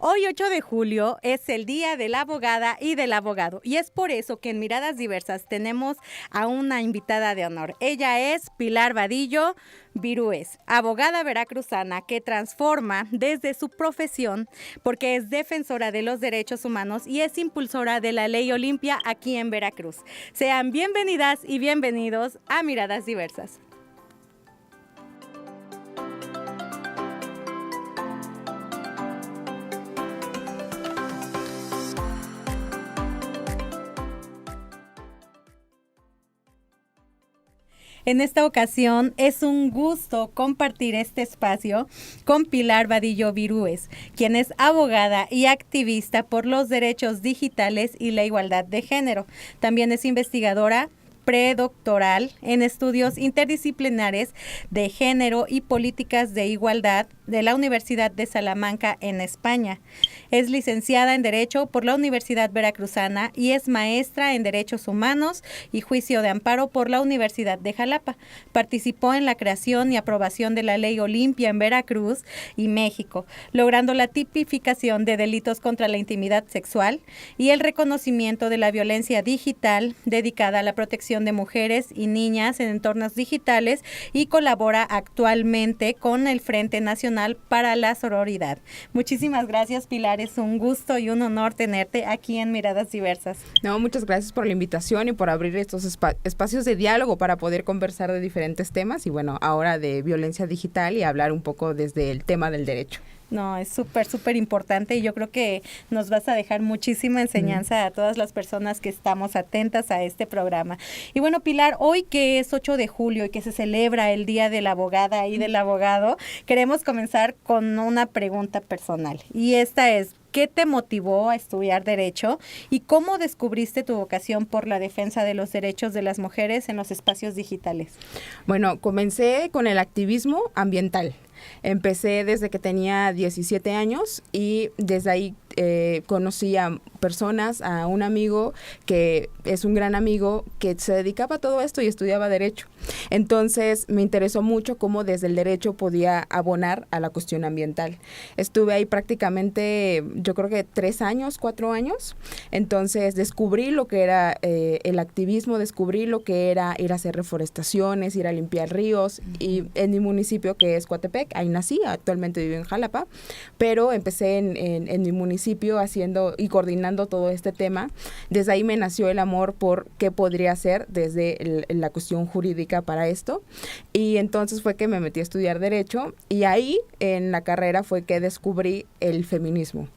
Hoy 8 de julio es el Día de la Abogada y del Abogado y es por eso que en Miradas Diversas tenemos a una invitada de honor. Ella es Pilar Vadillo Virúes, abogada veracruzana que transforma desde su profesión porque es defensora de los derechos humanos y es impulsora de la Ley Olimpia aquí en Veracruz. Sean bienvenidas y bienvenidos a Miradas Diversas. En esta ocasión es un gusto compartir este espacio con Pilar Vadillo Virúes, quien es abogada y activista por los derechos digitales y la igualdad de género. También es investigadora predoctoral en estudios interdisciplinares de género y políticas de igualdad de la Universidad de Salamanca en España. Es licenciada en Derecho por la Universidad Veracruzana y es maestra en Derechos Humanos y Juicio de Amparo por la Universidad de Jalapa. Participó en la creación y aprobación de la Ley Olimpia en Veracruz y México, logrando la tipificación de delitos contra la intimidad sexual y el reconocimiento de la violencia digital dedicada a la protección de mujeres y niñas en entornos digitales y colabora actualmente con el Frente Nacional para la Sororidad. Muchísimas gracias, Pilar, es un gusto y un honor tenerte aquí en Miradas Diversas. No, muchas gracias por la invitación y por abrir estos espacios de diálogo para poder conversar de diferentes temas y bueno, ahora de violencia digital y hablar un poco desde el tema del derecho. No, es súper importante y yo creo que nos vas a dejar muchísima enseñanza a todas las personas que estamos atentas a este programa. Y bueno, Pilar, hoy que es 8 de julio y que se celebra el Día de la Abogada y del Abogado, queremos comenzar con una pregunta personal y esta es: ¿qué te motivó a estudiar Derecho y cómo descubriste tu vocación por la defensa de los derechos de las mujeres en los espacios digitales? Bueno, comencé con el activismo ambiental. Empecé desde que tenía 17 años y desde ahí conocí a personas, a un amigo que es un gran amigo que se dedicaba a todo esto y estudiaba Derecho. Entonces me interesó mucho cómo desde el Derecho podía abonar a la cuestión ambiental. Estuve ahí prácticamente, yo creo que 3 años, 4 años. Entonces descubrí lo que era el activismo, descubrí lo que era ir a hacer reforestaciones, ir a limpiar ríos. Y en mi municipio, que es Coatepec, ahí nací, actualmente vivo en Jalapa, pero empecé en mi municipio haciendo y coordinando todo este tema. Desde ahí me nació el amor por qué podría hacer desde la cuestión jurídica para esto. Y entonces fue que me metí a estudiar Derecho y ahí en la carrera fue que descubrí el feminismo.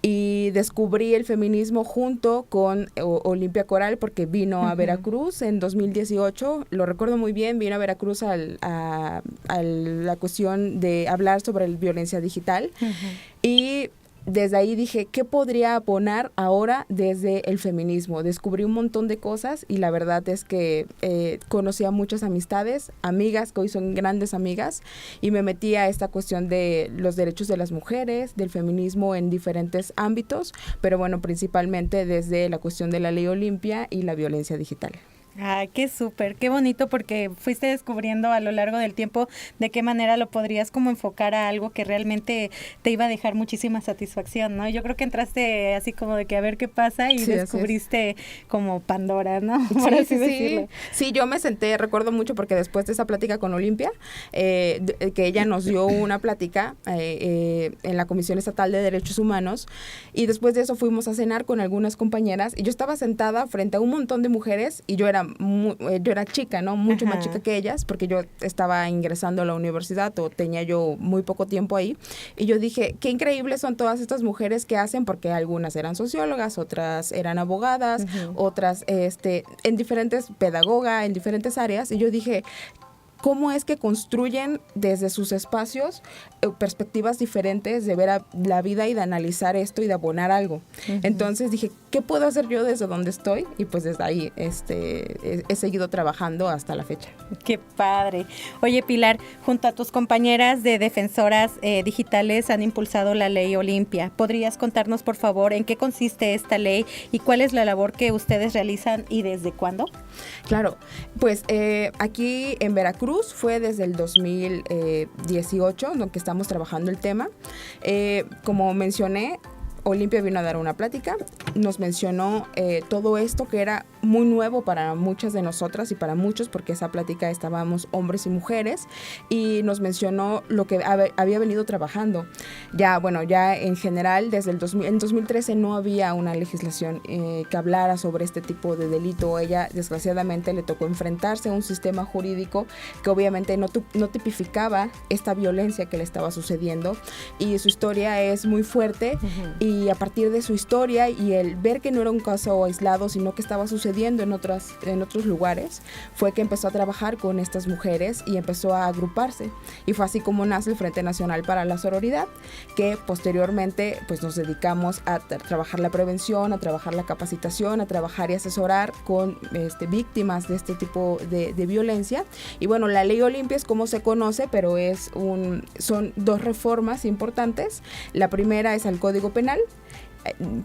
Y descubrí el feminismo junto con Olimpia Coral porque vino a Veracruz en 2018, lo recuerdo muy bien, vino a Veracruz a la cuestión de hablar sobre la violencia digital y desde ahí dije, ¿qué podría abonar ahora desde el feminismo? Descubrí un montón de cosas y la verdad es que conocí a muchas amistades, amigas que hoy son grandes amigas y me metí a esta cuestión de los derechos de las mujeres, del feminismo en diferentes ámbitos, pero bueno, principalmente desde la cuestión de la Ley Olimpia y la violencia digital. Ah, qué súper, qué bonito porque fuiste descubriendo a lo largo del tiempo de qué manera lo podrías como enfocar a algo que realmente te iba a dejar muchísima satisfacción, ¿no? Yo creo que entraste así como de que a ver qué pasa y sí, descubriste como Pandora, ¿no? Por así decirlo. Sí, yo me senté, recuerdo mucho porque después de esa plática con Olimpia, que ella nos dio una plática en la Comisión Estatal de Derechos Humanos y después de eso fuimos a cenar con algunas compañeras y yo estaba sentada frente a un montón de mujeres y yo era chica, ¿no? Mucho más chica que ellas, porque yo estaba ingresando a la universidad o tenía yo muy poco tiempo ahí. Y yo dije, qué increíbles son todas estas mujeres que hacen, porque algunas eran sociólogas, otras eran abogadas, otras en diferentes pedagogas, en diferentes áreas. Y yo dije, ¿cómo es que construyen desde sus espacios perspectivas diferentes de ver la vida y de analizar esto y de abonar algo? Entonces dije, ¿qué puedo hacer yo desde donde estoy? Y pues desde ahí he seguido trabajando hasta la fecha. Qué padre. Oye, Pilar, junto a tus compañeras de defensoras digitales han impulsado la ley Olimpia. ¿Podrías contarnos, por favor, en qué consiste esta ley y cuál es la labor que ustedes realizan y desde cuándo? Claro, pues aquí en Veracruz fue desde el 2018 donde estamos trabajando el tema. Como mencioné, Olimpia vino a dar una plática, nos mencionó todo esto que era muy nuevo para muchas de nosotras y para muchos, porque esa plática estábamos hombres y mujeres, y nos mencionó lo que había venido trabajando. Ya en general, desde en 2013 no había una legislación que hablara sobre este tipo de delito. Ella, desgraciadamente, le tocó enfrentarse a un sistema jurídico que obviamente no tipificaba esta violencia que le estaba sucediendo, y su historia es muy fuerte. Uh-huh. Y a partir de su historia y el ver que no era un caso aislado, sino que estaba sucediendo en otros lugares, fue que empezó a trabajar con estas mujeres y empezó a agruparse. Y fue así como nace el Frente Nacional para la Sororidad, que posteriormente pues nos dedicamos a trabajar la prevención, a trabajar la capacitación, a trabajar y asesorar con víctimas de este tipo de violencia. Y bueno, la ley Olimpia es como se conoce, pero son dos reformas importantes. La primera es al Código Penal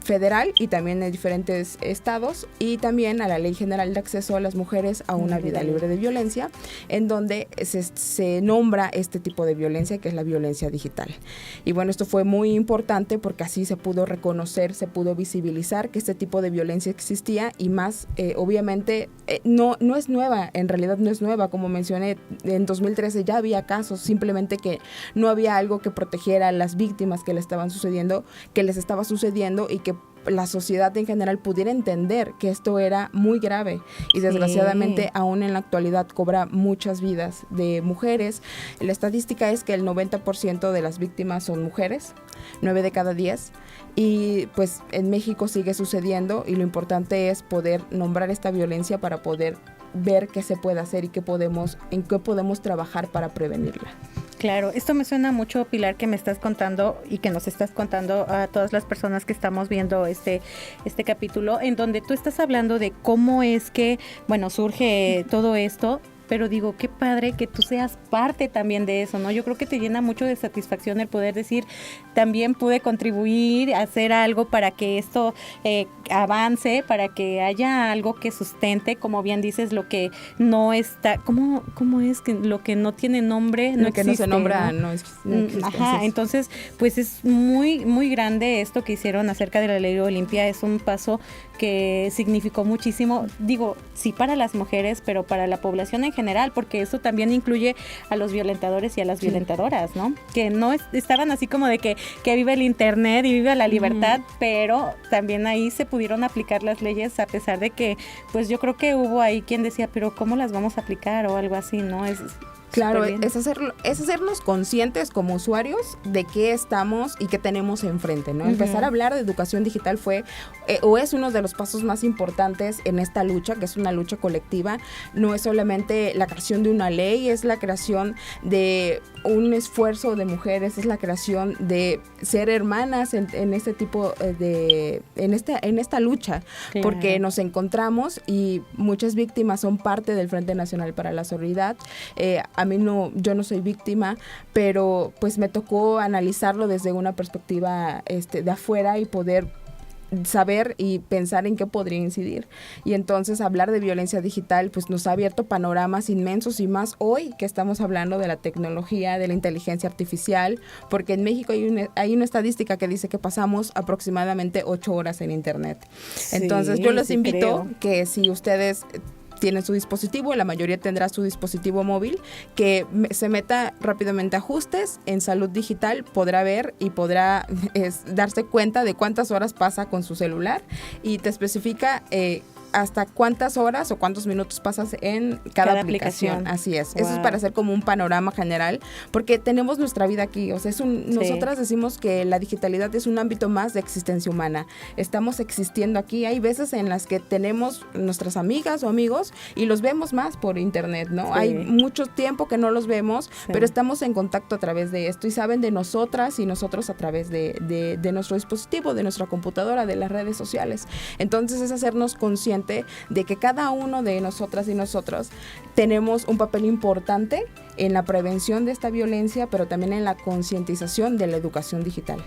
federal y también en diferentes estados, y también a la Ley General de Acceso a las Mujeres a una vida libre de violencia, en donde se nombra este tipo de violencia, que es la violencia digital. Y bueno, esto fue muy importante porque así se pudo reconocer, se pudo visibilizar que este tipo de violencia existía, y más, obviamente, no es nueva, en realidad no es nueva, como mencioné, en 2013 ya había casos, simplemente que no había algo que protegiera a las víctimas que les estaba sucediendo, y que la sociedad en general pudiera entender que esto era muy grave, y desgraciadamente aún en la actualidad cobra muchas vidas de mujeres. La estadística es que el 90% de las víctimas son mujeres, 9 de cada 10, y pues en México sigue sucediendo, y lo importante es poder nombrar esta violencia para poder ver qué se puede hacer y en qué podemos trabajar para prevenirla. Claro, esto me suena mucho, Pilar, que me estás contando y que nos estás contando a todas las personas que estamos viendo este capítulo, en donde tú estás hablando de cómo es que, bueno, surge todo esto. Pero digo, qué padre que tú seas parte también de eso, ¿no? Yo creo que te llena mucho de satisfacción el poder decir, también pude contribuir a hacer algo para que esto avance, para que haya algo que sustente, como bien dices, lo que no está, ¿cómo es que lo que no tiene nombre no existe? Lo que no se nombra no existe. Ajá, entonces, pues es muy, muy grande esto que hicieron acerca de la ley Olimpia. Es un paso que significó muchísimo, digo, sí para las mujeres, pero para la población en general, porque eso también incluye a los violentadores y a las violentadoras, ¿no? Que no estaban así como de que vive el internet y vive la libertad, pero también ahí se pudieron aplicar las leyes, a pesar de que, pues yo creo que hubo ahí quien decía, pero ¿cómo las vamos a aplicar? O algo así, ¿no? Claro, es hacernos conscientes como usuarios de qué estamos y qué tenemos enfrente, ¿no? Uh-huh. Empezar a hablar de educación digital es uno de los pasos más importantes en esta lucha, que es una lucha colectiva. No es solamente la creación de una ley, es la creación de un esfuerzo de mujeres, es la creación de ser hermanas en este tipo en esta lucha, claro. Porque nos encontramos y muchas víctimas son parte del Frente Nacional para la Sororidad. Yo no soy víctima, pero pues me tocó analizarlo desde una perspectiva de afuera y poder saber y pensar en qué podría incidir. Y entonces hablar de violencia digital pues nos ha abierto panoramas inmensos, y más hoy que estamos hablando de la tecnología, de la inteligencia artificial, porque en México hay una estadística que dice que pasamos aproximadamente 8 horas en internet. Sí, entonces yo les invito que si ustedes tienen su dispositivo, la mayoría tendrá su dispositivo móvil, que se meta rápidamente a ajustes en salud digital, podrá ver y podrá darse cuenta de cuántas horas pasa con su celular, y te especifica hasta cuántas horas o cuántos minutos pasas en cada aplicación. Así es. Wow. Eso es para hacer como un panorama general, porque tenemos nuestra vida aquí. O sea, nosotras decimos que la digitalidad es un ámbito más de existencia humana. Estamos existiendo aquí. Hay veces en las que tenemos nuestras amigas o amigos y los vemos más por internet, ¿no? Hay mucho tiempo que no los vemos, pero estamos en contacto a través de esto y saben de nosotras y nosotros a través de nuestro dispositivo, de nuestra computadora, de las redes sociales. Entonces es hacernos consciente de que cada uno de nosotras y nosotros tenemos un papel importante en la prevención de esta violencia, pero también en la concientización de la educación digital.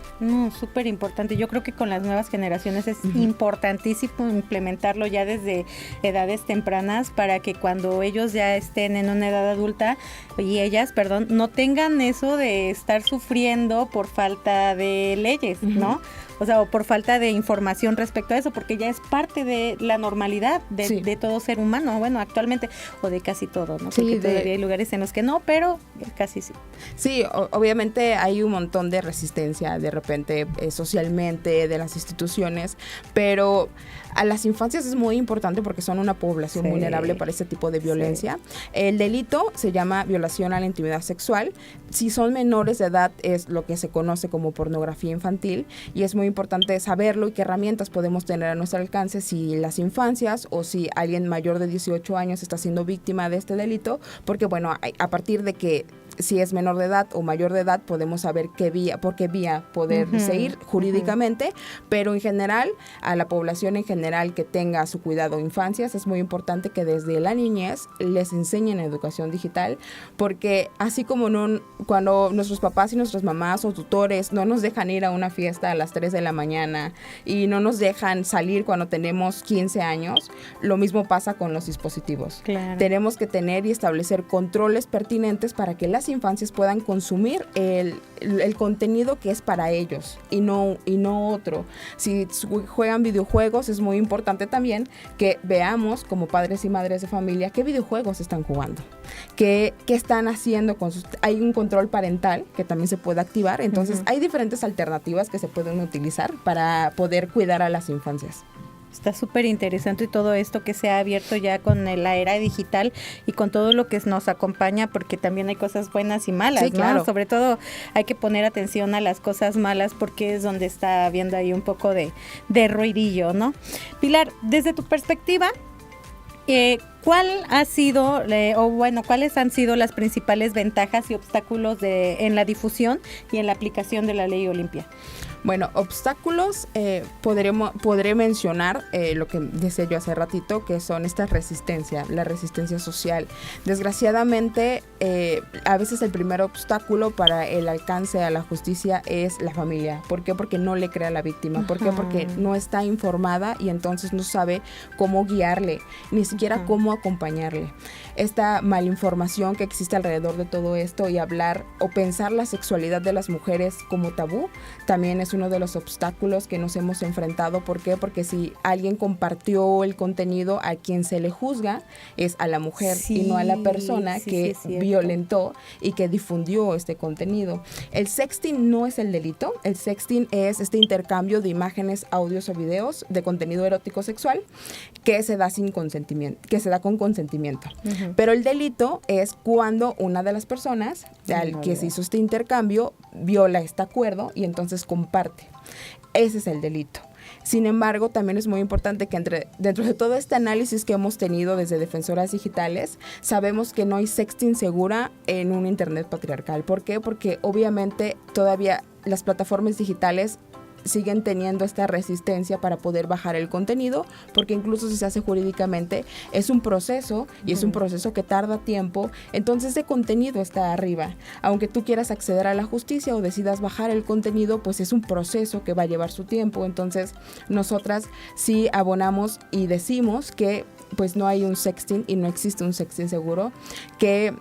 Súper importante. Yo creo que con las nuevas generaciones es importantísimo implementarlo ya desde edades tempranas para que cuando ellos ya estén en una edad adulta y ellas, no tengan eso de estar sufriendo por falta de leyes, ¿no? O sea, o por falta de información respecto a eso, porque ya es parte de la normalidad de todo ser humano, bueno, actualmente, o de casi todo, ¿no? Porque todavía hay lugares en los que no, pero casi sí. Sí, obviamente hay un montón de resistencia de repente socialmente, de las instituciones, pero a las infancias es muy importante porque son una población vulnerable para este tipo de violencia. El delito se llama violación a la intimidad sexual. Si son menores de edad es lo que se conoce como pornografía infantil y es muy importante saberlo y qué herramientas podemos tener a nuestro alcance si las infancias o si alguien mayor de 18 años está siendo víctima de este delito, porque bueno, a partir de que si es menor de edad o mayor de edad, podemos saber por qué vía poder seguir jurídicamente, pero en general, a la población en general que tenga su cuidado infancias, es muy importante que desde la niñez les enseñen educación digital, porque así como cuando nuestros papás y nuestras mamás o tutores no nos dejan ir a una fiesta a las 3 de la mañana y no nos dejan salir cuando tenemos 15 años, lo mismo pasa con los dispositivos. Claro. Tenemos que tener y establecer controles pertinentes para que las infancias puedan consumir el contenido que es para ellos y no otro. Si juegan videojuegos, es muy importante también que veamos como padres y madres de familia qué videojuegos están jugando, qué están haciendo hay un control parental que también se puede activar, entonces hay diferentes alternativas que se pueden utilizar para poder cuidar a las infancias. Está súper interesante todo esto que se ha abierto ya con la era digital y con todo lo que nos acompaña, porque también hay cosas buenas y malas, ¿no? Claro. Sobre todo hay que poner atención a las cosas malas porque es donde está habiendo ahí un poco de ruidillo, ¿no? Pilar, desde tu perspectiva, ¿cuáles han sido las principales ventajas y obstáculos en la difusión y en la aplicación de la ley Olimpia? Bueno, obstáculos, podré mencionar lo que decía yo hace ratito, que son la resistencia social. Desgraciadamente, a veces el primer obstáculo para el alcance a la justicia es la familia. ¿Por qué? Porque no le cree a la víctima. ¿Por qué? Porque no está informada y entonces no sabe cómo guiarle, ni siquiera cómo acompañarle. Esta malinformación que existe alrededor de todo esto y hablar o pensar la sexualidad de las mujeres como tabú, también es uno de los obstáculos que nos hemos enfrentado. ¿Por qué? Porque si alguien compartió el contenido, a quien se le juzga es a la mujer y no a la persona que violentó y que difundió este contenido. El sexting no es el delito. El sexting es este intercambio de imágenes, audios o videos de contenido erótico sexual que se da sin consentimiento, que se da con consentimiento. Pero el delito es cuando una de las personas al que se hizo este intercambio viola este acuerdo y entonces comparte. Ese es el delito. Sin embargo, también es muy importante que dentro de todo este análisis que hemos tenido desde Defensoras Digitales, sabemos que no hay sexting segura en un internet patriarcal. ¿Por qué? Porque obviamente todavía las plataformas digitales siguen teniendo esta resistencia para poder bajar el contenido, porque incluso si se hace jurídicamente es un proceso y es un proceso que tarda tiempo, entonces ese contenido está arriba. Aunque tú quieras acceder a la justicia o decidas bajar el contenido, pues es un proceso que va a llevar su tiempo. Entonces nosotras sí abonamos y decimos que pues no hay un sexting y no existe un sexting seguro, que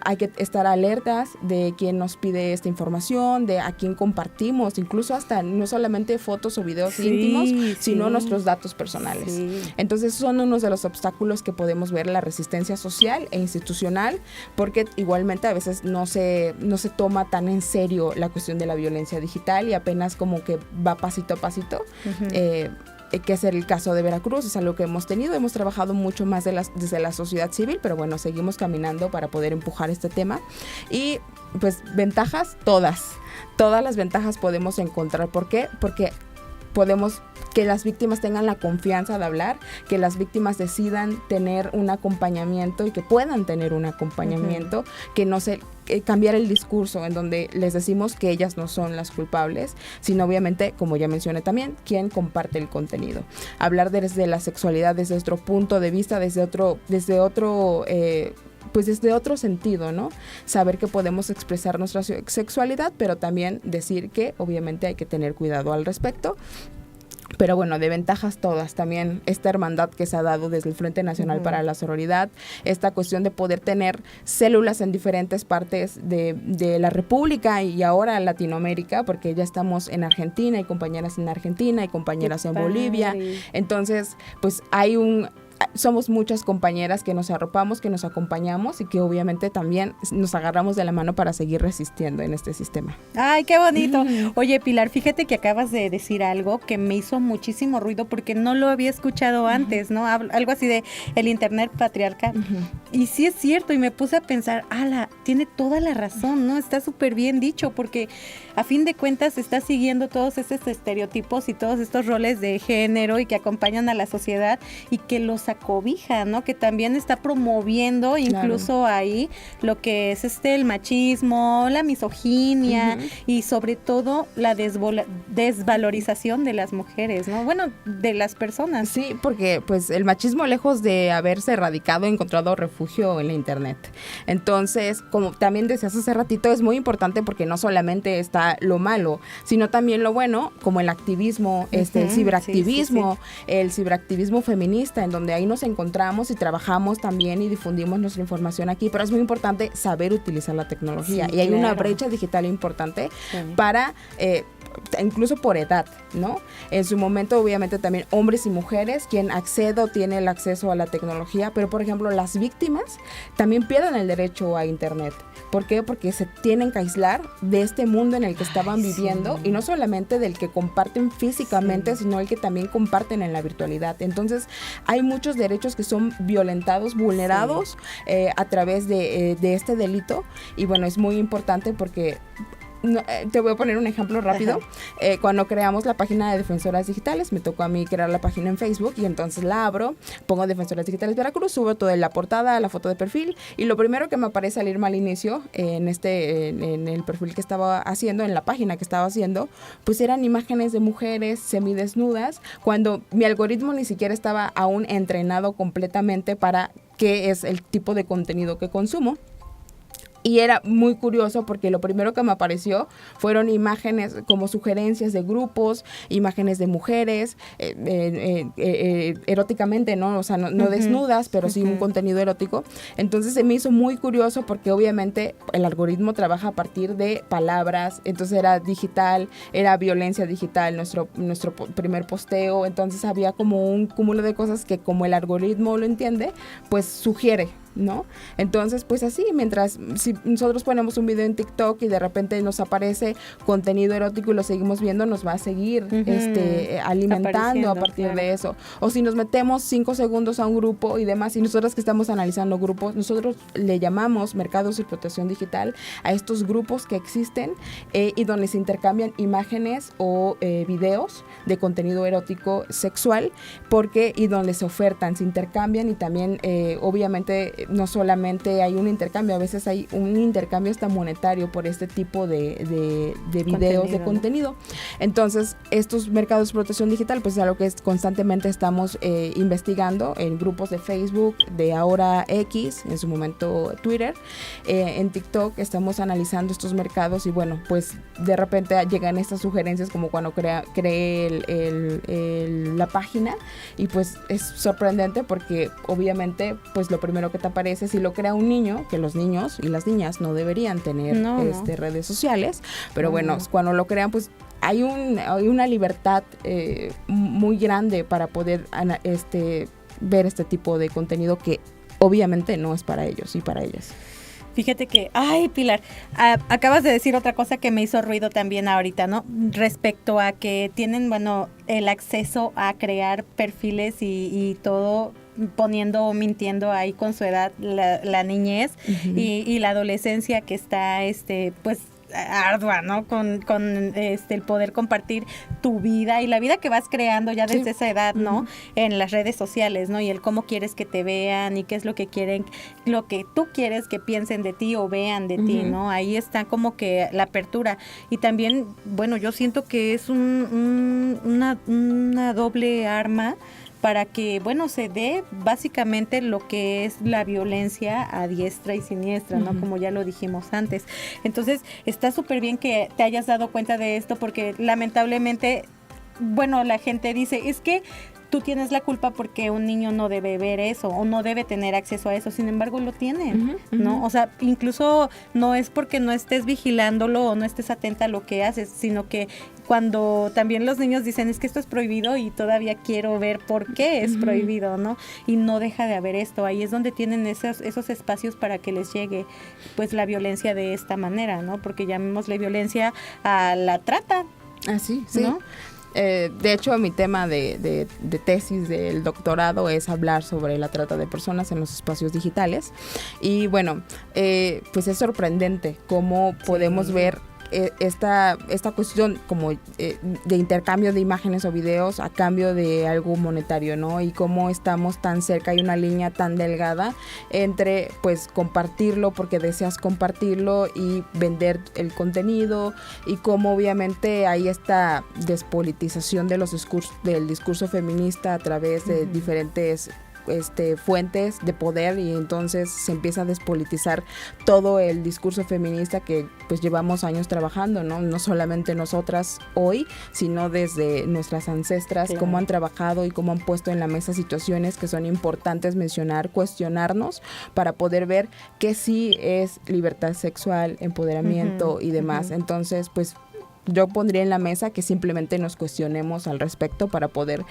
hay que estar alertas de quién nos pide esta información, de a quién compartimos, incluso hasta no solamente fotos o videos íntimos, sino nuestros datos personales. Entonces son unos de los obstáculos que podemos ver, la resistencia social e institucional, porque igualmente a veces no se toma tan en serio la cuestión de la violencia digital y apenas como que va pasito a pasito. que es el caso de Veracruz, es algo que hemos trabajado mucho más desde la sociedad civil, pero bueno, seguimos caminando para poder empujar este tema. Y pues ventajas, todas las ventajas podemos encontrar. ¿Por qué? Porque podemos que las víctimas tengan la confianza de hablar, que las víctimas decidan tener un acompañamiento y que puedan tener un acompañamiento, que no se cambiar el discurso en donde les decimos que ellas no son las culpables, sino obviamente, como ya mencioné también, quien comparte el contenido. Hablar desde la sexualidad, desde otro punto de vista, desde otro sentido, ¿no? Saber que podemos expresar nuestra sexualidad, pero también decir que obviamente hay que tener cuidado al respecto. Pero bueno, de ventajas todas, también esta hermandad que se ha dado desde el Frente Nacional para la Sororidad, esta cuestión de poder tener células en diferentes partes de la República y ahora Latinoamérica, porque ya estamos en Argentina, hay compañeras en Argentina, hay compañeras en Bolivia, entonces pues somos muchas compañeras que nos arropamos, que nos acompañamos y que obviamente también nos agarramos de la mano para seguir resistiendo en este sistema. ¡Ay, qué bonito! Oye, Pilar, fíjate que acabas de decir algo que me hizo muchísimo ruido porque no lo había escuchado antes, ¿no? Algo así de el internet patriarcal. Y sí es cierto, y me puse a pensar, tiene toda la razón, ¿no? Está súper bien dicho, porque a fin de cuentas está siguiendo todos estos estereotipos y todos estos roles de género y que acompañan a la sociedad y que los acobija, ¿no? Que también está promoviendo incluso ahí lo que es el machismo, la misoginia y sobre todo la desvalorización de las mujeres, ¿no? Bueno, de las personas. Sí, porque pues el machismo, lejos de haberse erradicado, ha encontrado refugio en la internet. Entonces, como también decías hace ratito, es muy importante porque no solamente está lo malo, sino también lo bueno, como el activismo, el ciberactivismo, el ciberactivismo feminista, en donde ahí nos encontramos y trabajamos también y difundimos nuestra información aquí, pero es muy importante saber utilizar la tecnología y hay una brecha digital importante para incluso por edad, ¿no? En su momento, obviamente, también hombres y mujeres, quien accede o tiene el acceso a la tecnología, pero, por ejemplo, las víctimas también pierden el derecho a internet. ¿Por qué? Porque se tienen que aislar de este mundo en el que estaban viviendo y no solamente del que comparten físicamente, sino el que también comparten en la virtualidad. Entonces, hay muchos derechos que son violentados, vulnerados a través de este delito y, bueno, es muy importante porque... te voy a poner un ejemplo rápido. Cuando creamos la página de Defensoras Digitales, me tocó a mí crear la página en Facebook y entonces la abro, pongo Defensoras Digitales Veracruz, subo toda la portada, la foto de perfil y lo primero que me aparece al irme al inicio en el perfil que estaba haciendo, en la página que estaba haciendo, pues eran imágenes de mujeres semidesnudas cuando mi algoritmo ni siquiera estaba aún entrenado completamente para qué es el tipo de contenido que consumo. Y era muy curioso porque lo primero que me apareció fueron imágenes como sugerencias de grupos, imágenes de mujeres, eróticamente, ¿no? O sea, no desnudas, pero sí un contenido erótico. Entonces se me hizo muy curioso porque obviamente el algoritmo trabaja a partir de palabras, entonces era digital, era violencia digital, nuestro primer posteo, entonces había como un cúmulo de cosas que como el algoritmo lo entiende, pues sugiere, ¿no? Entonces, pues así, si nosotros ponemos un video en TikTok y de repente nos aparece contenido erótico y lo seguimos viendo, nos va a seguir alimentando a partir de eso. O si nos metemos 5 segundos a un grupo y demás, y nosotros que estamos analizando grupos, nosotros le llamamos mercados de explotación digital a estos grupos que existen y donde se intercambian imágenes o videos de contenido erótico sexual, y donde se ofertan, se intercambian y también obviamente no solamente hay un intercambio, a veces hay un intercambio hasta monetario por este tipo de videos, de contenido. Entonces, estos mercados de explotación digital, pues es algo que constantemente estamos investigando en grupos de Facebook, de ahora X, en su momento Twitter, en TikTok, estamos analizando estos mercados y bueno, pues de repente llegan estas sugerencias como cuando creé la página y pues es sorprendente porque obviamente pues lo primero que te aparece, si lo crea un niño, que los niños y las niñas no deberían tener redes sociales, pero bueno, cuando lo crean pues hay una libertad muy grande para poder ver este tipo de contenido que obviamente no es para ellos y para ellas. Fíjate que, ay, Pilar, acabas de decir otra cosa que me hizo ruido también ahorita, ¿no? Respecto a que tienen, bueno, el acceso a crear perfiles y todo poniendo o mintiendo ahí con su edad, la niñez y la adolescencia que está, pues, ardua, ¿no? Con el poder compartir tu vida y la vida que vas creando ya desde esa edad, ¿no? En las redes sociales, ¿no? Y el cómo quieres que te vean y qué es lo que quieren, lo que tú quieres que piensen de ti o vean de ti, ¿no? Ahí está como que la apertura. Y también, bueno, yo siento que es una doble arma para que, bueno, se dé básicamente lo que es la violencia a diestra y siniestra, ¿no? Como ya lo dijimos antes. Entonces, está súper bien que te hayas dado cuenta de esto porque lamentablemente, bueno, la gente dice, es que tú tienes la culpa porque un niño no debe ver eso o no debe tener acceso a eso, sin embargo lo tienen, ¿no? O sea, incluso no es porque no estés vigilándolo o no estés atenta a lo que haces, sino que cuando también los niños dicen es que esto es prohibido y todavía quiero ver por qué es prohibido, ¿no? Y no deja de haber esto, ahí es donde tienen esos espacios para que les llegue pues la violencia de esta manera, ¿no? Porque llamémosle violencia a la trata. Ah, sí, sí. ¿No? De hecho, mi tema de tesis del doctorado es hablar sobre la trata de personas en los espacios digitales. Y bueno, pues es sorprendente cómo podemos ver esta cuestión como de intercambio de imágenes o videos a cambio de algo monetario, ¿no? Y cómo estamos tan cerca, hay una línea tan delgada entre pues compartirlo porque deseas compartirlo y vender el contenido, y cómo obviamente hay esta despolitización de del discurso feminista a través de diferentes fuentes de poder, y entonces se empieza a despolitizar todo el discurso feminista que pues llevamos años trabajando, no solamente nosotras hoy, sino desde nuestras ancestras, claro, cómo han trabajado y cómo han puesto en la mesa situaciones que son importantes mencionar, cuestionarnos para poder ver que sí es libertad sexual, empoderamiento y demás. Entonces pues yo pondría en la mesa que simplemente nos cuestionemos al respecto para poder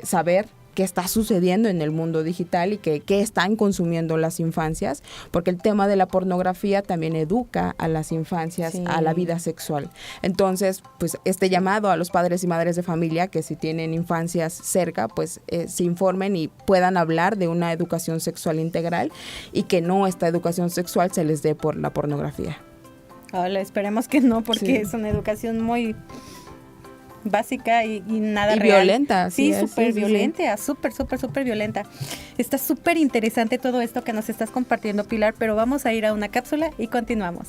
saber qué está sucediendo en el mundo digital y qué están consumiendo las infancias, porque el tema de la pornografía también educa a las infancias a la vida sexual. Entonces, pues este llamado a los padres y madres de familia que si tienen infancias cerca, pues se informen y puedan hablar de una educación sexual integral y que no esta educación sexual se les dé por la pornografía. Hola, esperemos que no, porque es una educación muy básica y nada y real. Violenta. Sí, súper violenta, súper violenta. Está súper interesante todo esto que nos estás compartiendo, Pilar, pero vamos a ir a una cápsula y continuamos.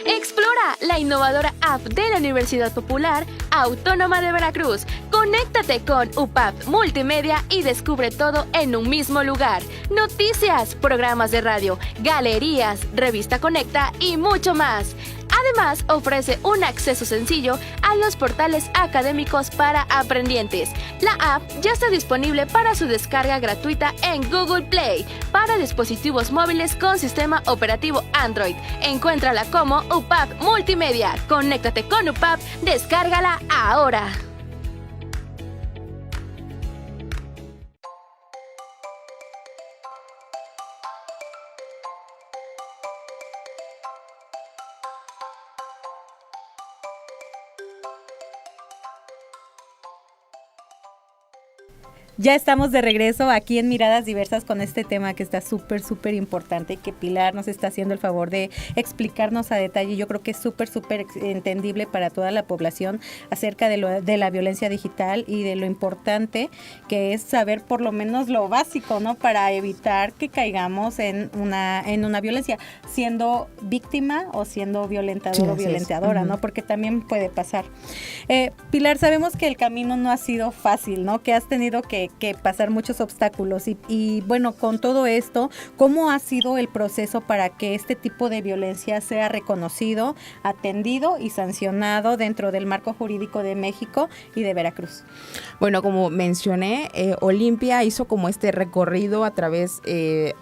Explora la innovadora app de la Universidad Popular Autónoma de Veracruz. Conéctate con UPAP Multimedia y descubre todo en un mismo lugar. Noticias, programas de radio, galerías, revista Conecta y mucho más. Además, ofrece un acceso sencillo a los portales académicos para aprendientes. La app ya está disponible para su descarga gratuita en Google Play para dispositivos móviles con sistema operativo Android. Encuéntrala como UPAP Multimedia. Conéctate con UPAP, descárgala ahora. Ya estamos de regreso aquí en Miradas Diversas con este tema que está súper importante, que Pilar nos está haciendo el favor de explicarnos a detalle. Yo creo que es súper entendible para toda la población acerca de la violencia digital y de lo importante que es saber por lo menos lo básico, ¿no? Para evitar que caigamos en una violencia, siendo víctima o siendo violentador o violentadora, ¿no? Porque también puede pasar. Pilar, sabemos que el camino no ha sido fácil, ¿no? Que has tenido que pasar muchos obstáculos y bueno, con todo esto, ¿cómo ha sido el proceso para que este tipo de violencia sea reconocido, atendido y sancionado dentro del marco jurídico de México y de Veracruz? Bueno, como mencioné, Olimpia hizo como este recorrido a través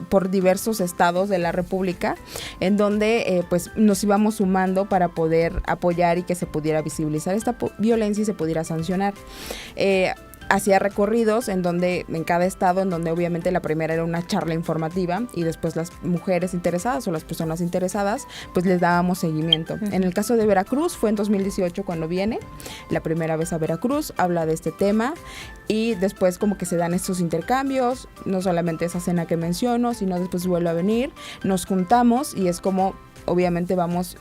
por diversos estados de la República, en donde pues nos íbamos sumando para poder apoyar y que se pudiera visibilizar esta violencia y se pudiera sancionar. hacía recorridos en cada estado, en donde obviamente la primera era una charla informativa y después las mujeres interesadas o las personas interesadas, pues les dábamos seguimiento. Uh-huh. En el caso de Veracruz fue en 2018 cuando viene la primera vez a Veracruz, habla de este tema y después como que se dan estos intercambios, no solamente esa cena que menciono, sino después vuelve a venir, nos juntamos y es como obviamente vamos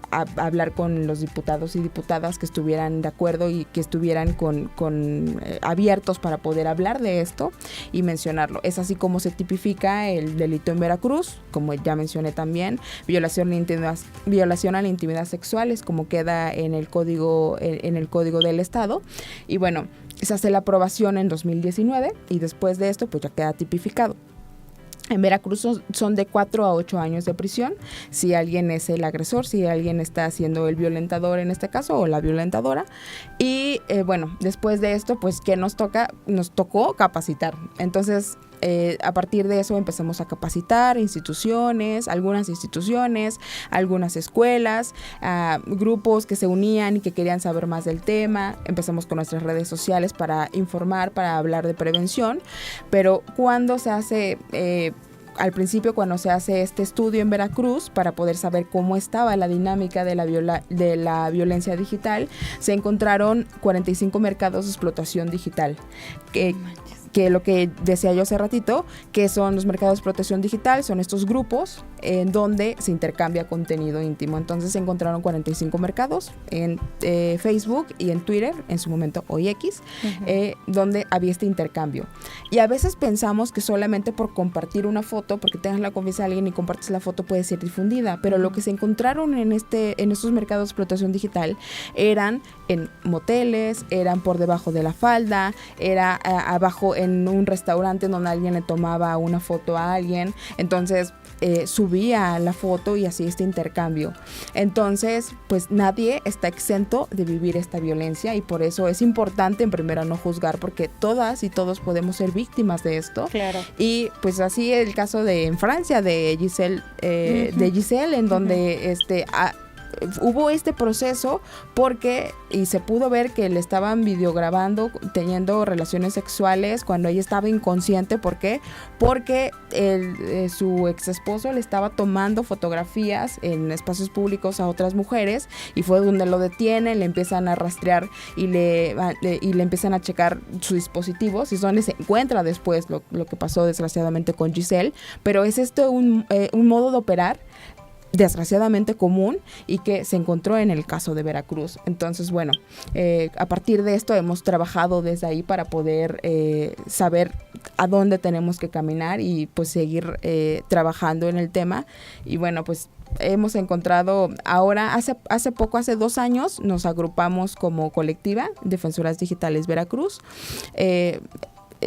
a hablar con los diputados y diputadas que estuvieran de acuerdo y que estuvieran abiertos para poder hablar de esto y mencionarlo. Es así como se tipifica el delito en Veracruz, como ya mencioné también, violación a la intimidad sexual, es como queda en el código del Estado. Y bueno, se hace la aprobación en 2019 y después de esto pues ya queda tipificado. En Veracruz son de 4 a 8 años de prisión si alguien es el agresor, si alguien está siendo el violentador en este caso o la violentadora. Y bueno, después de esto, pues ¿qué nos toca? Nos tocó capacitar. Entonces, a partir de eso empezamos a capacitar algunas instituciones, algunas escuelas, grupos que se unían y que querían saber más del tema. Empezamos con nuestras redes sociales para informar, para hablar de prevención, pero cuando se hace... al principio, cuando se hace este estudio en Veracruz para poder saber cómo estaba la dinámica de la violencia digital, se encontraron 45 mercados de explotación digital. Que lo que decía yo hace ratito, que son los mercados de explotación digital, son estos grupos en donde se intercambia contenido íntimo. Entonces se encontraron 45 mercados en Facebook y en Twitter, en su momento hoy X, uh-huh. Donde había este intercambio. Y a veces pensamos que solamente por compartir una foto, porque tengas la confianza de alguien y compartes la foto, puede ser difundida, pero lo que se encontraron en estos mercados de explotación digital eran en moteles, eran por debajo de la falda, era abajo en un restaurante donde alguien le tomaba una foto a alguien, entonces subía la foto y hacía este intercambio. Entonces, pues nadie está exento de vivir esta violencia y por eso es importante en primera no juzgar, porque todas y todos podemos ser víctimas de esto. Claro. Y pues así el caso en Francia de Giselle, en donde hubo este proceso y se pudo ver que le estaban videograbando teniendo relaciones sexuales cuando ella estaba inconsciente. ¿Por qué? Porque su ex esposo le estaba tomando fotografías en espacios públicos a otras mujeres y fue donde lo detienen, le empiezan a rastrear y le empiezan a checar sus dispositivos y es donde se encuentra después lo que pasó desgraciadamente con Giselle. Pero es un modo de operar desgraciadamente común y que se encontró en el caso de Veracruz. Entonces, bueno, a partir de esto hemos trabajado desde ahí para poder saber a dónde tenemos que caminar y pues seguir trabajando en el tema. Y bueno, pues hemos encontrado ahora, hace 2 años, nos agrupamos como colectiva Defensoras Digitales Veracruz.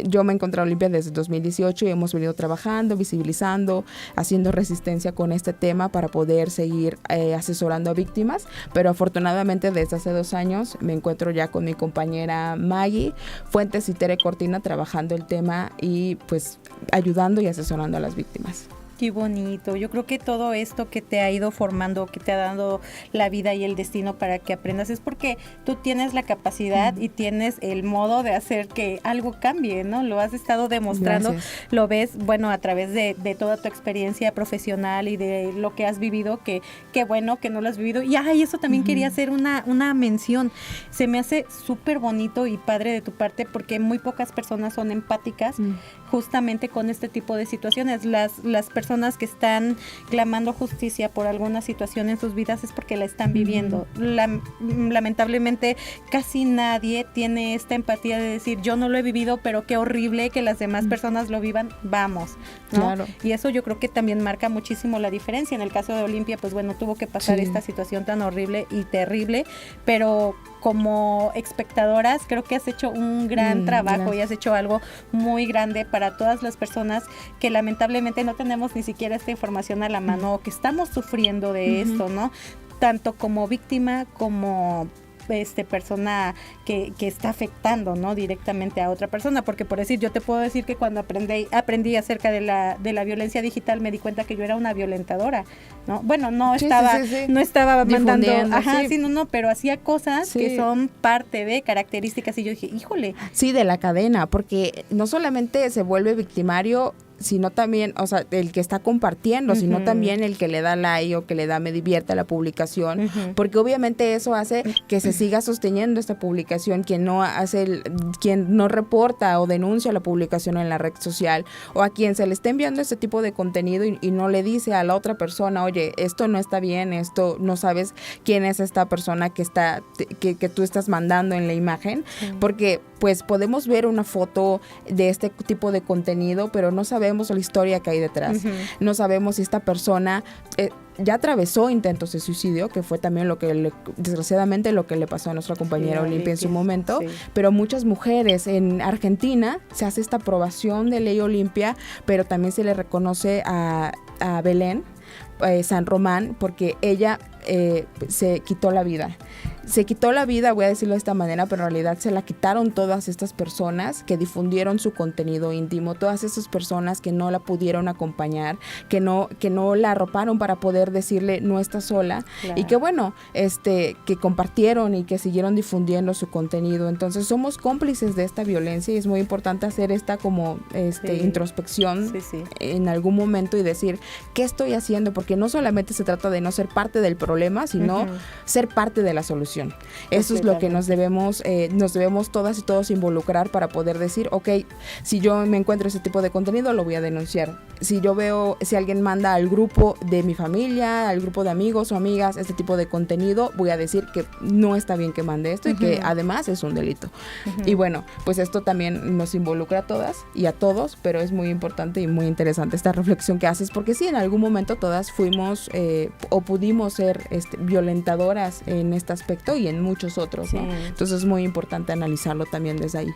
Yo me encontré Olimpia desde 2018 y hemos venido trabajando, visibilizando, haciendo resistencia con este tema para poder seguir asesorando a víctimas, pero afortunadamente desde hace 2 años me encuentro ya con mi compañera Maggie Fuentes y Tere Cortina trabajando el tema y pues ayudando y asesorando a las víctimas. Qué bonito. Yo creo que todo esto que te ha ido formando, que te ha dado la vida y el destino para que aprendas, es porque tú tienes la capacidad y tienes el modo de hacer que algo cambie, ¿no? Lo has estado demostrando. Gracias. Lo ves, bueno, a través de toda tu experiencia profesional y de lo que has vivido, que bueno que no lo has vivido. Y eso también quería hacer una mención. Se me hace súper bonito y padre de tu parte porque muy pocas personas son empáticas justamente con este tipo de situaciones. Las personas que están clamando justicia por alguna situación en sus vidas es porque la están viviendo. Lamentablemente casi nadie tiene esta empatía de decir yo no lo he vivido, pero qué horrible que las demás personas lo vivan, vamos, ¿no? Claro. Y eso yo creo que también marca muchísimo la diferencia. En el caso de Olimpia, pues bueno, tuvo que pasar esta situación tan horrible y terrible, pero como espectadoras creo que has hecho un gran trabajo y has hecho algo muy grande para todas las personas que lamentablemente no tenemos ni siquiera esta información a la mano o que estamos sufriendo de esto, ¿no? Tanto como víctima como persona que está afectando, ¿no? Directamente a otra persona, porque por decir, yo te puedo decir que cuando aprendí acerca de la violencia digital, me di cuenta que yo era una violentadora, ¿no? Bueno, no estaba mandando, pero hacía cosas que son parte de características, y yo dije, híjole. Sí, de la cadena, porque no solamente se vuelve victimario, sino también, o sea, el que está compartiendo, sino también el que le da like o que le da me divierte a la publicación, porque obviamente eso hace que se siga sosteniendo esta publicación. Quien no reporta o denuncia la publicación en la red social, o a quien se le está enviando este tipo de contenido y no le dice a la otra persona, oye, esto no está bien, esto no sabes quién es esta persona que tú estás mandando en la imagen, porque pues podemos ver una foto de este tipo de contenido, pero no sabemos la historia que hay detrás. No sabemos si esta persona ya atravesó intentos de suicidio, que fue también desgraciadamente lo que le pasó a nuestra compañera Olimpia en su momento, pero muchas mujeres en Argentina se hace esta aprobación de ley Olimpia, pero también se le reconoce a Belén San Román, porque ella se quitó la vida. Se quitó la vida, voy a decirlo de esta manera, pero en realidad se la quitaron todas estas personas que difundieron su contenido íntimo, todas esas personas que no la pudieron acompañar, que no la arroparon para poder decirle no estás sola, y que bueno, que compartieron y que siguieron difundiendo su contenido. Entonces somos cómplices de esta violencia, y es muy importante hacer esta como introspección en algún momento y decir, ¿qué estoy haciendo? Porque no solamente se trata de no ser parte del problema, sino ser parte de la solución. Eso es lo que nos debemos todas y todos involucrar para poder decir, ok, si yo me encuentro ese tipo de contenido, lo voy a denunciar. Si alguien manda al grupo de mi familia, al grupo de amigos o amigas, este tipo de contenido, voy a decir que no está bien que mande esto y que además es un delito. Y bueno, pues esto también nos involucra a todas y a todos, pero es muy importante y muy interesante esta reflexión que haces, porque sí, en algún momento todas fuimos o pudimos ser violentadoras en este aspecto y en muchos otros, ¿no? Entonces es muy importante analizarlo también desde ahí.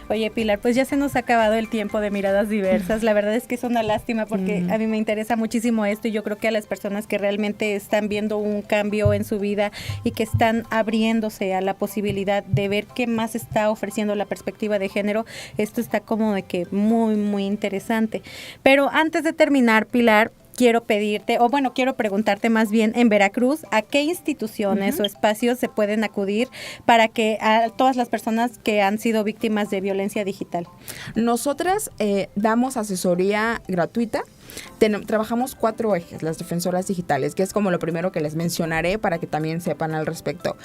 Oye, Pilar, pues ya se nos ha acabado el tiempo de Miradas Diversas. La verdad es que es una lástima, porque a mí me interesa muchísimo esto, y yo creo que a las personas que realmente están viendo un cambio en su vida y que están abriéndose a la posibilidad de ver qué más está ofreciendo la perspectiva de género, esto está como de que muy, muy interesante. Pero antes de terminar, Pilar, quiero preguntarte más bien, en Veracruz, ¿a qué instituciones o espacios se pueden acudir para que a todas las personas que han sido víctimas de violencia digital? Nosotras damos asesoría gratuita. Trabajamos 4 ejes, las defensoras digitales, que es como lo primero que les mencionaré para que también sepan al respecto.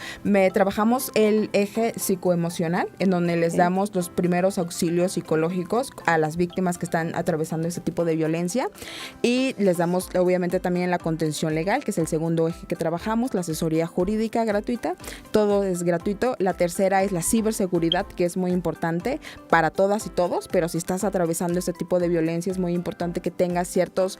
Trabajamos el eje psicoemocional, en donde les damos los primeros auxilios psicológicos a las víctimas que están atravesando este tipo de violencia, y les damos obviamente también la contención legal, que es el segundo eje que trabajamos, la asesoría jurídica gratuita, todo es gratuito. La tercera es la ciberseguridad, que es muy importante para todas y todos, pero si estás atravesando este tipo de violencia es muy importante que tengas ciertos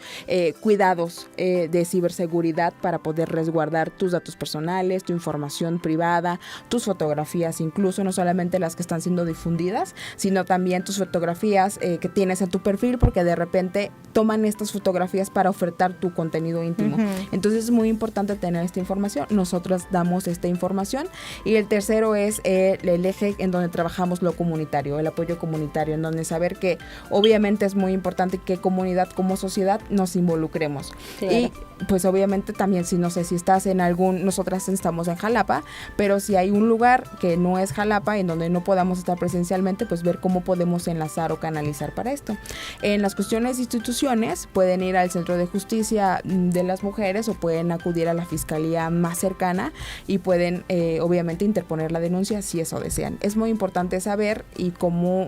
cuidados de ciberseguridad para poder resguardar tus datos personales, tu información privada, tus fotografías, incluso no solamente las que están siendo difundidas, sino también tus fotografías que tienes en tu perfil, porque de repente toman estas fotografías para ofertar tu contenido íntimo. Entonces es muy importante tener esta información. Nosotros damos esta información. Y el tercero es el eje en donde trabajamos lo comunitario, el apoyo comunitario, en donde saber que obviamente es muy importante que comunidad como sociedad nos involucremos. Claro. Y pues obviamente también, si no sé si estás en nosotras estamos en Jalapa, pero si hay un lugar que no es Jalapa, en donde no podamos estar presencialmente, pues ver cómo podemos enlazar o canalizar para esto. En las cuestiones de instituciones, pueden ir al Centro de Justicia de las Mujeres o pueden acudir a la fiscalía más cercana y pueden obviamente interponer la denuncia si eso desean. Es muy importante saber y cómo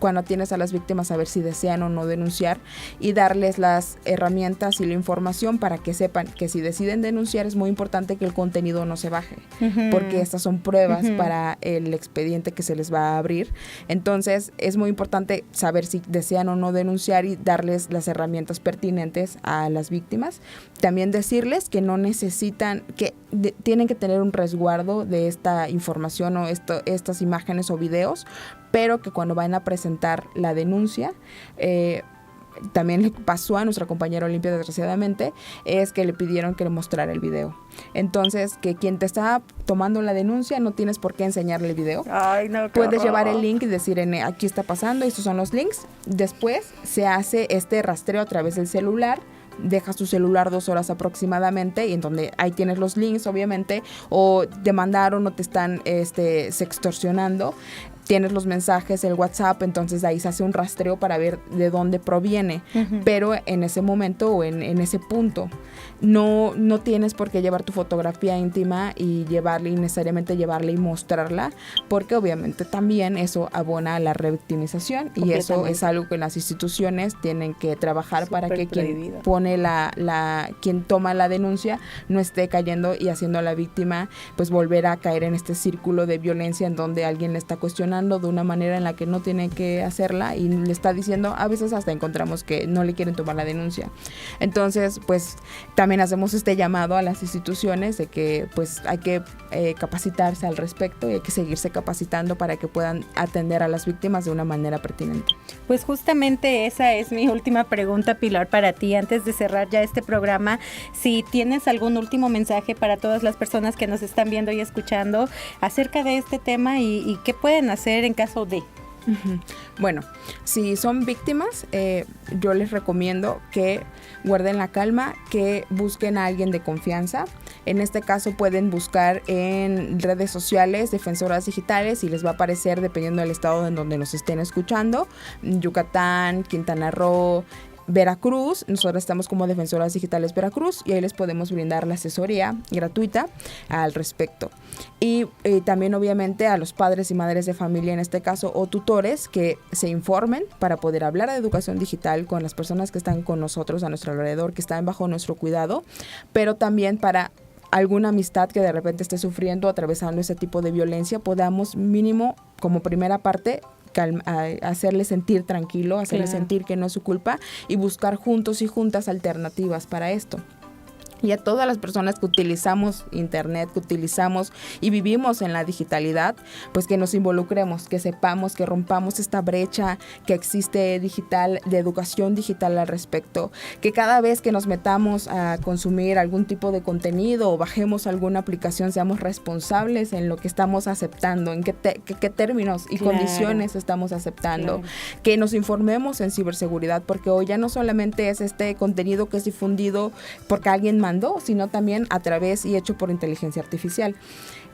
cuando tienes a las víctimas, saber si desean o no denunciar y darles las herramientas y la información para que sepan que si deciden denunciar es muy importante que el contenido no se baje, porque estas son pruebas para el expediente que se les va a abrir. Entonces es muy importante saber si desean o no denunciar y darles las herramientas pertinentes a las víctimas. También decirles que no necesitan, que tienen que tener un resguardo de esta información o estas imágenes o videos, pero que cuando van a presentar la denuncia, también le pasó a nuestra compañera Olimpia desgraciadamente, es que le pidieron que le mostrara el video. Entonces, que quien te está tomando la denuncia no tienes por qué enseñarle el video. Ay, no, puedes llevar el link y decir, aquí está pasando, estos son los links. Después se hace este rastreo a través del celular. Dejas tu celular 2 horas aproximadamente y en donde ahí tienes los links obviamente, o te mandaron o te están sextorsionando, tienes los mensajes, el WhatsApp, entonces ahí se hace un rastreo para ver de dónde proviene. Pero en ese momento o en ese punto no tienes por qué llevar tu fotografía íntima y necesariamente llevarla y mostrarla, porque obviamente también eso abona a la revictimización, y eso es algo que las instituciones tienen que trabajar para que quien pone quien toma la denuncia no esté cayendo y haciendo a la víctima pues volver a caer en este círculo de violencia en donde alguien le está cuestionando de una manera en la que no tiene que hacerla y le está diciendo, a veces hasta encontramos que no le quieren tomar la denuncia. Entonces, pues también hacemos este llamado a las instituciones de que pues hay que capacitarse al respecto y hay que seguirse capacitando para que puedan atender a las víctimas de una manera pertinente. Pues justamente esa es mi última pregunta, Pilar, para ti, antes de cerrar ya este programa. Si tienes algún último mensaje para todas las personas que nos están viendo y escuchando acerca de este tema y qué pueden hacer en caso de... Bueno, si son víctimas, yo les recomiendo que guarden la calma, que busquen a alguien de confianza. En este caso pueden buscar en redes sociales defensoras digitales y les va a aparecer dependiendo del estado en donde nos estén escuchando, Yucatán, Quintana Roo, Veracruz. Nosotros estamos como Defensoras Digitales Veracruz y ahí les podemos brindar la asesoría gratuita al respecto. Y también obviamente a los padres y madres de familia en este caso o tutores que se informen para poder hablar de educación digital con las personas que están con nosotros a nuestro alrededor, que están bajo nuestro cuidado, pero también para alguna amistad que de repente esté sufriendo o atravesando ese tipo de violencia, podamos mínimo como primera parte hacerle sentir tranquilo, hacerle sentir que no es su culpa y buscar juntos y juntas alternativas para esto. Y a todas las personas que utilizamos internet, que utilizamos y vivimos en la digitalidad, pues que nos involucremos, que sepamos, que rompamos esta brecha que existe digital, de educación digital al respecto, que cada vez que nos metamos a consumir algún tipo de contenido o bajemos alguna aplicación, seamos responsables en lo que estamos aceptando, en qué términos y condiciones estamos aceptando, que nos informemos en ciberseguridad, porque hoy ya no solamente es este contenido que es difundido porque alguien mandó, sino también a través y hecho por inteligencia artificial.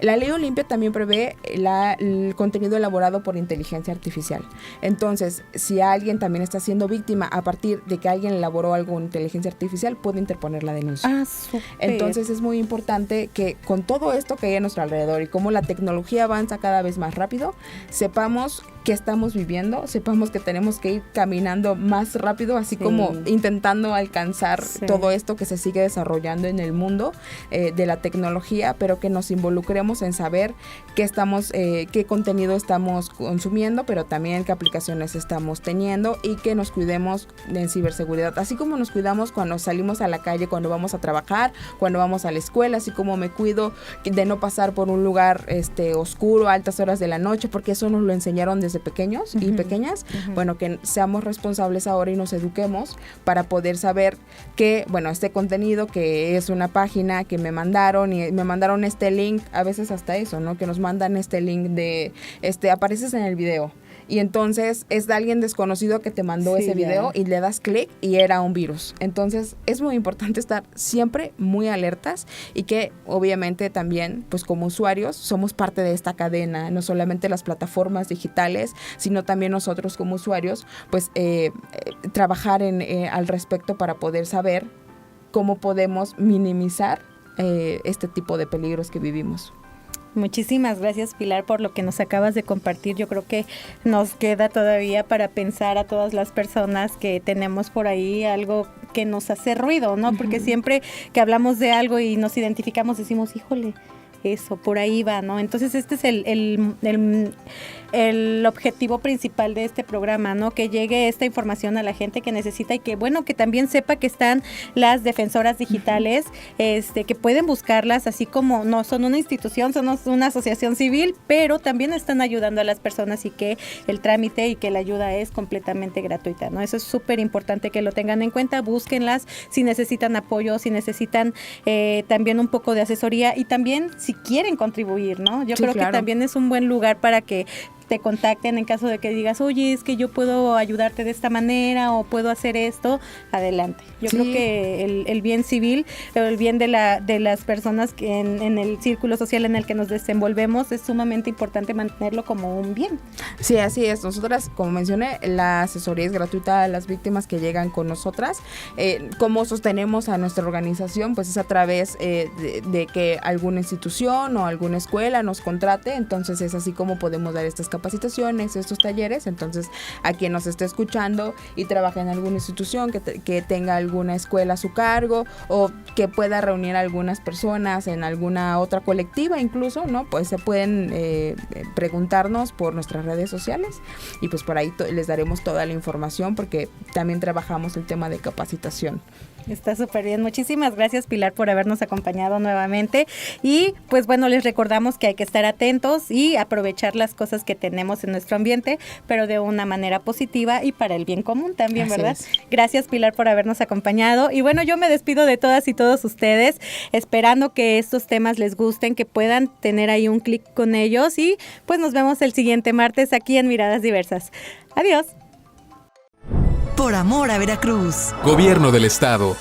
La ley Olimpia también prevé el contenido elaborado por inteligencia artificial. Entonces, si alguien también está siendo víctima a partir de que alguien elaboró algo con inteligencia artificial, puede interponer la denuncia. Súper. Entonces, es muy importante que con todo esto que hay a nuestro alrededor y cómo la tecnología avanza cada vez más rápido, sepamos qué estamos viviendo, sepamos que tenemos que ir caminando más rápido, así como intentando alcanzar todo esto que se sigue desarrollando en el mundo de la tecnología, pero que nos involucremos en saber qué contenido estamos consumiendo, pero también qué aplicaciones estamos teniendo y que nos cuidemos en ciberseguridad, así como nos cuidamos cuando salimos a la calle, cuando vamos a trabajar, cuando vamos a la escuela, así como me cuido de no pasar por un lugar oscuro a altas horas de la noche, porque eso nos lo enseñaron desde pequeños y pequeñas. Bueno, que seamos responsables ahora y nos eduquemos para poder saber que, bueno, este contenido que es una página que me mandaron y me mandaron este link, a veces hasta eso, ¿no? Que nos mandan este link de, apareces en el video. Y entonces es de alguien desconocido que te mandó ese video y le das clic y era un virus. Entonces es muy importante estar siempre muy alertas y que obviamente también pues como usuarios somos parte de esta cadena, no solamente las plataformas digitales, sino también nosotros como usuarios pues trabajar al respecto para poder saber cómo podemos minimizar este tipo de peligros que vivimos. Muchísimas gracias, Pilar, por lo que nos acabas de compartir. Yo creo que nos queda todavía para pensar a todas las personas que tenemos por ahí algo que nos hace ruido, ¿no? Porque siempre que hablamos de algo y nos identificamos decimos, híjole, Eso, por ahí va, ¿no? Entonces este es el objetivo principal de este programa, ¿no? Que llegue esta información a la gente que necesita y que, bueno, que también sepa que están las defensoras digitales, que pueden buscarlas, así como no son una institución, son una asociación civil, pero también están ayudando a las personas y que el trámite y que la ayuda es completamente gratuita, ¿no? Eso es súper importante que lo tengan en cuenta, búsquenlas si necesitan apoyo, si necesitan también un poco de asesoría y también si quieren contribuir, ¿no? Yo creo que también es un buen lugar para que te contacten en caso de que digas, oye, es que yo puedo ayudarte de esta manera o puedo hacer esto, adelante. Yo creo que el bien civil, el bien de las personas que en el círculo social en el que nos desenvolvemos es sumamente importante mantenerlo como un bien. Sí, así es. Nosotras, como mencioné, la asesoría es gratuita a las víctimas que llegan con nosotras. ¿Cómo sostenemos a nuestra organización? Pues es a través de que alguna institución o alguna escuela nos contrate, entonces es así como podemos dar estas capacitaciones, estos talleres. Entonces, a quien nos esté escuchando y trabaja en alguna institución que tenga alguna escuela a su cargo o que pueda reunir a algunas personas en alguna otra colectiva incluso, ¿no? Pues se pueden preguntarnos por nuestras redes sociales y pues por ahí les daremos toda la información porque también trabajamos el tema de capacitación. Está súper bien. Muchísimas gracias, Pilar, por habernos acompañado nuevamente. Y pues bueno, les recordamos que hay que estar atentos y aprovechar las cosas que tenemos en nuestro ambiente, pero de una manera positiva y para el bien común también, así ¿verdad? Es. Gracias, Pilar, por habernos acompañado. Y bueno, yo me despido de todas y todos ustedes, esperando que estos temas les gusten, que puedan tener ahí un clic con ellos y pues nos vemos el siguiente martes aquí en Miradas Diversas. Adiós. Por amor a Veracruz. Gobierno del Estado.